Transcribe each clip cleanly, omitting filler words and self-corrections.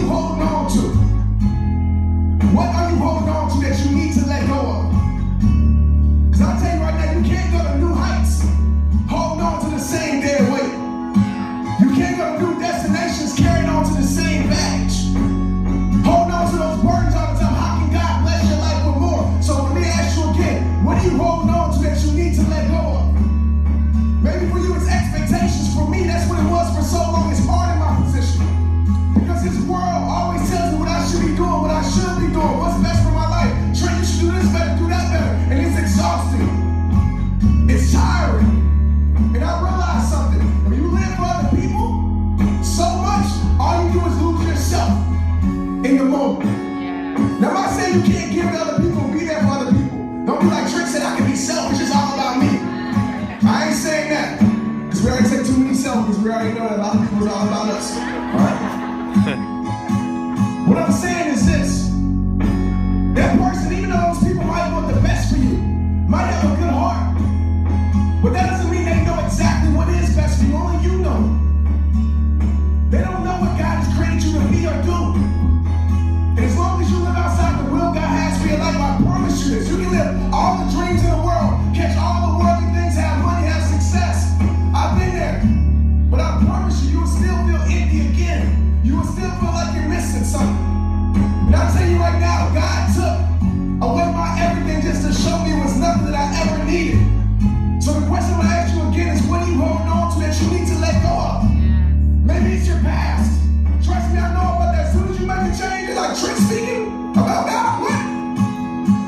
holding on to? What are you holding on to that you need to let go of? Because I'll tell you right now, you can't go to new heights holding on to the same dead weight. You can't go to new destinations carrying on to the same baggage. Holding on to those burdens all the time. How can God bless your life with more? So let me ask you again, what are you holding on to that you need to let go of? Maybe for you it's expectations. For me, that's what it was for so long. It's hard in my position. Because this world always tells me what I should be doing, what I should be doing, what's best for my life. Trent, you should do this better, do that better. And it's exhausting. It's tiring. And I realized something. When you live for other people so much, all you do is lose yourself in the moment. Now, I'm not saying you can't give to other people and be there for other people. Don't be like Trent said, I can be selfish, it's all about me. I ain't saying that. Because we already take too many selfies. We already know that a lot of people is all about us. All right? What I'm saying is this. That person, even though those people might want the best for you, might have a good heart, but that doesn't mean they know exactly what is best for you. Only you know. They don't know what God has created you to be or do. And as long as you live outside the will God has for your life, I promise you this. You can live all the dreams in the world, catch all the worldly things, have money, have success. I've been there. But I promise you, you will still feel empty again. You will still feel like you're missing something. And I'll tell you right now, God took away my everything just to show me it was nothing that I ever needed. So the question I'm going to ask you again is, what are you holding on to that you need to let go of? Maybe it's your past. Trust me, I know about that. As soon as you make a change, it's like Trent speaking about God. What?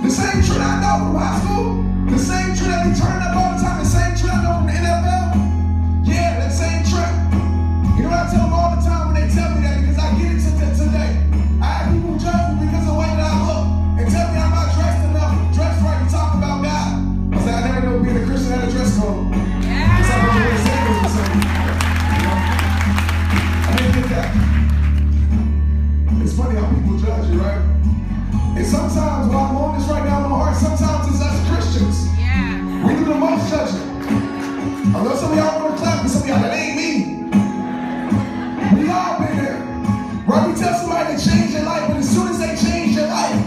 The same Trent I know from high school, the same Trent that be turning up all the time, the same Trent I know from the NFL. Yeah, that same Trent. You know what I tell them all the time when they tell me that, because I get it today. I have people judge me because of the way that I look and tell me I'm not dressed enough, dressed right to talk about God. I said, I never know being a Christian had a dress code. Because I was wearing sandals or something. You know? I didn't get that. It's funny how people judge you, right? And sometimes, while I'm on this right now in my heart, sometimes it's us Christians. Yeah. We do the most judging. I know some of y'all want to clap, but some of y'all, that ain't me. We all been there. Right? We tell somebody to change their life, but as soon as they change their life,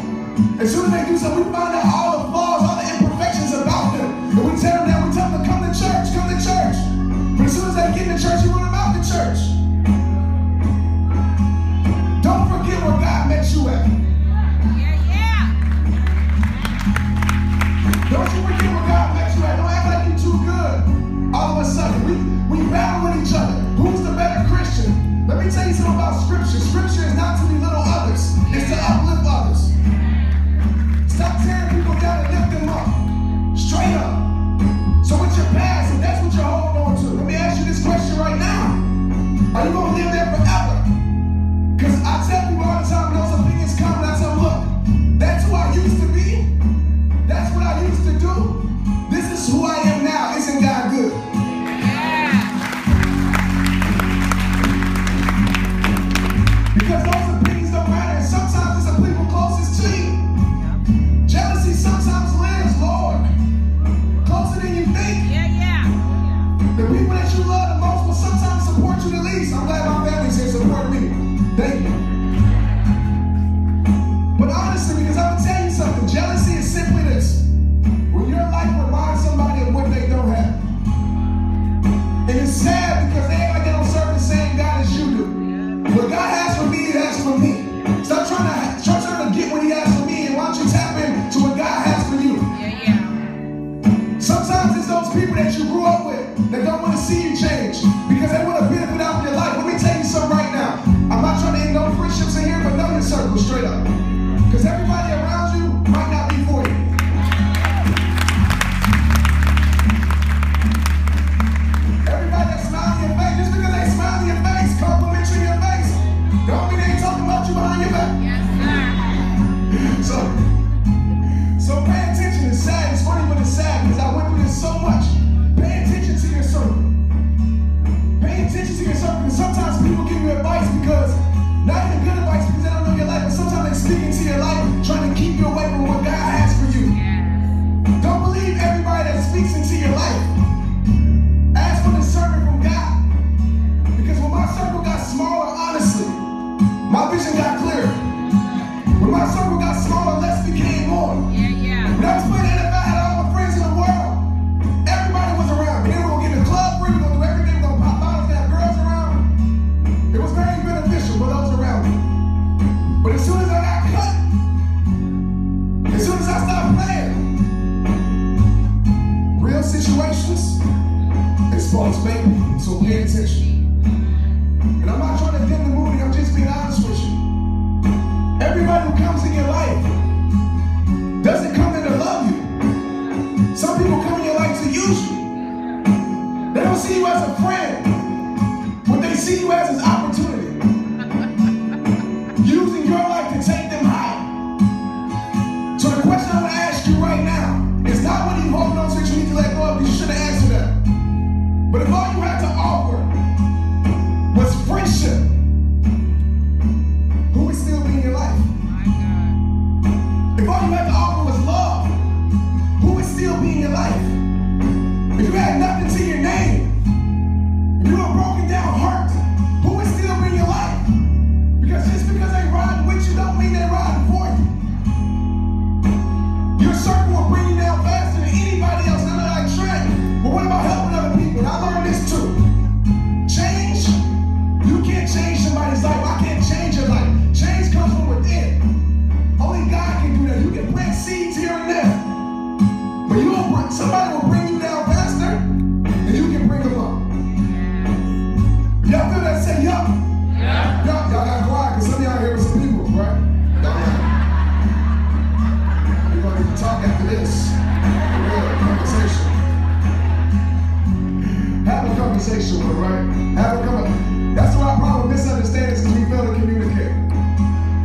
as soon as they do something, we find out all the flaws, all the imperfections about them. And we tell them that, we tell them to come to church, come to church. But as soon as they get in the church, we run them out the church. Don't forget where God met you at. Don't you forget where God met you at. Don't act like you're too good. All of a sudden, we battle with each other. Who's the better Christian? Let me tell you something about Scripture. Scripture is not to belittle others. It's to uplift others. Stop tearing people down and lift them up. Straight up. So with your past, if that's what you're holding on to, let me ask you this question right now. Are you going to live there forever? Because I tell people all the time, when those opinions come, and I tell them, look, that's who I used to be. That's what I used to do. This is who I am now. Isn't God good? Because those opinions don't matter. And sometimes it's the people closest to you. Jealousy sometimes lives, Lord, closer than you think. The people that you love the most will sometimes support you the least. I'm glad my family's here supporting me. Thank you. But honestly, because I'm going to tell you something, jealousy is simply this. When your life reminds somebody of what they don't have. And it's sad because they act like they don't serve the same God as you do. What God has for me, He has for me. Stop trying to get what He has for me, and why don't you tap into what God has for you? Sometimes it's those people that you grew up with that don't want to see you change because they want to benefit out of your life. Let me tell you something right now. I'm not trying to end no friendships in here, but know your circle straight up. Because everybody around you might not be for you. Everybody that smiles in your face, just because they smile in your face, compliment you in your face, don't mean they ain't talking about you behind your back. Yes, sir. So pay attention. It's sad. It's funny, but it's sad because I went through this so much. Pay attention to your circle. Pay attention to your circle. My vision got clearer. When my circle got smaller, less became more. When I was playing NFL, I had all my friends in the world. Everybody was around me. They were going to get in the club free. We were going to do everything. We were going to pop bottles, have girls around. It was very beneficial for those around me. But as soon as I got cut, as soon as I stopped playing, real situations expose fake people. So pay attention. And I'm not trying to dim the mood, I'm just being honest with you. Everybody who comes in your life doesn't come in to love you. Some people come in your life to use you. They don't see you as a friend. What they see you as is opportunity. Using your life to take them high. So the question I want to ask you right now is not what you holding on to that you need to let go of, because you should have answered that. But if all you had to offer was friendship, who would still be in your life? If all you had to offer was love, who would still be in your life? If you had nothing to your name, if you were broken down, hurt, who would still be in your life? Because just because they ride with you don't mean they ride for you. Your circle will bring you down faster than anybody else. And I'm like, Trent, but what about helping other people? And I learned this too. Change, you can't change somebody's life. I can't change your life. Change comes from within. Only God can do that. You can plant seeds here and there. But somebody will bring you down faster and you can bring them up. Y'all feel that? Say yup. Yeah. Y'all got quiet because some of y'all here with some people, right? We're going to need to talk after this. Real conversation. Have a conversation with her, right? That's why our problem with misunderstandings is we fail to communicate.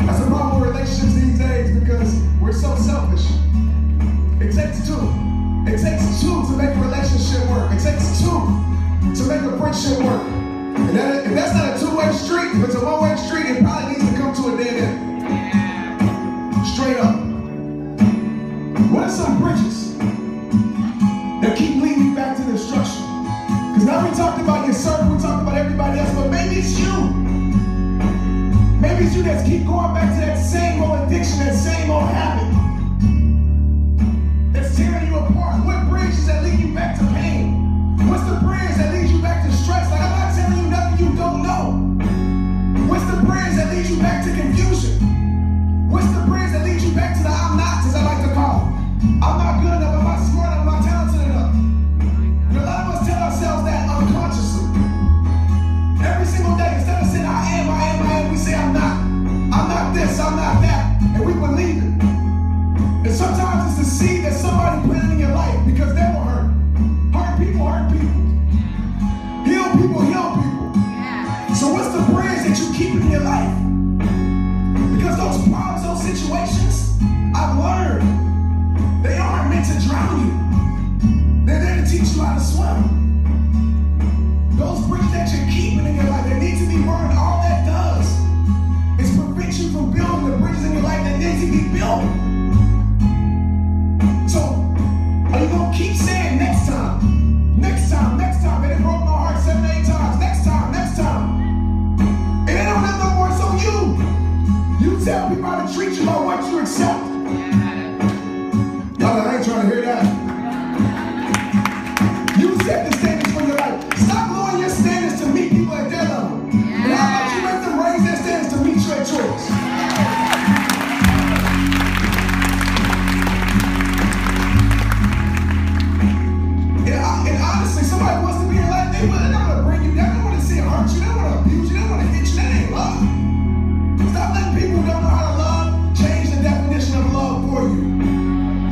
That's the problem with relationships these days because we're so selfish. It takes two. It takes two to make a relationship work. It takes two to make a friendship work. And if that's not a two-way street, if it's a one-way street, it probably needs to come to a dead end. Straight up. What are some bridges that keep leading you back to destruction? Because now we talked about your circle, we talked about everybody else, but maybe it's you. Maybe it's you that keep going back to that same old addiction, that same old habit. That's tearing you apart. What bridge does that lead you back to pain? What's the bridge that leads you back to stress? Like, I'm not telling you nothing you don't know. What's the bridge that leads you back to confusion? What's the bridge that leads you back to the I'm nots, as I like to call them? I'm not good enough, I'm not smart enough, I'm not talented enough. And a lot of us tell ourselves that unconsciously. Every single day, instead of saying I am, we say I'm not this, I'm not that, and we believe it. And sometimes it's the seed that somebody planted in your life because they were hurt. Hurt people. Heal people. Yeah. So what's the bridge that you keep in your life? Because those problems, those situations, I've learned, they aren't meant to drown you. They're there to teach you how to swim. Those bridges that you're keeping in your life, they need to be burned. All that does is prevent you from building the bridges in your life that need to be built. So, are you going to keep saying next time? And it broke my heart 7 to 8 times. Next time. And they don't have no more, so you tell people how to treat you by what you accept. Y'all, I ain't trying to hear that. You set the standards for your life. Stop lowering your standards to meet people at their level. And how about you make them raise their standards to meet you at yours? And honestly, somebody wants to be in your life, they're not going to bring you down. They don't want to see it hurt you. They don't want to abuse you. They don't want to hit you. That ain't love. Stop letting people who don't know how to love change the definition of love for you.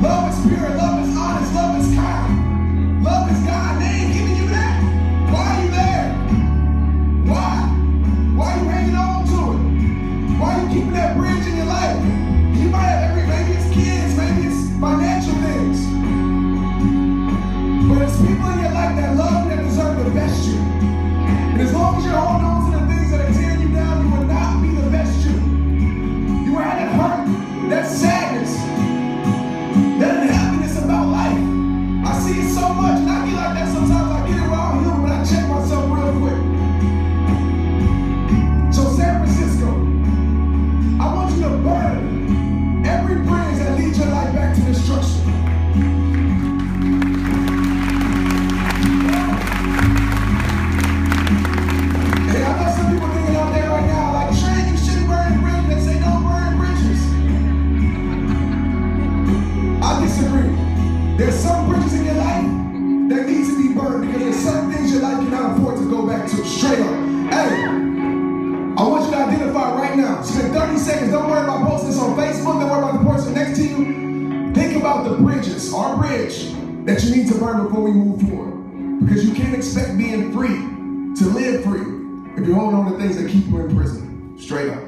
Love is pure. Love is honest. Love is kind. Love is God. They ain't giving you that. Why are you there? Why? Why are you hanging on to it? Why are you keeping that bridge in your life? You might have maybe it's kids, maybe it's financial things. But it's people in your life that love you, that deserve the best you. And as long as you're holding on to the things that are tearing you down, you will not be the best you. You will have that hurt, that sadness, that unhappiness about life. I see it so much, and I get like that sometimes. I get around human, but I check myself real quick. So San Francisco, 30 seconds. Don't worry about posting this on Facebook. Don't worry about the person next to you. Think about the bridges, our bridge, that you need to burn before we move forward. Because you can't expect being free to live free if you're holding on to things that keep you in prison. Straight up.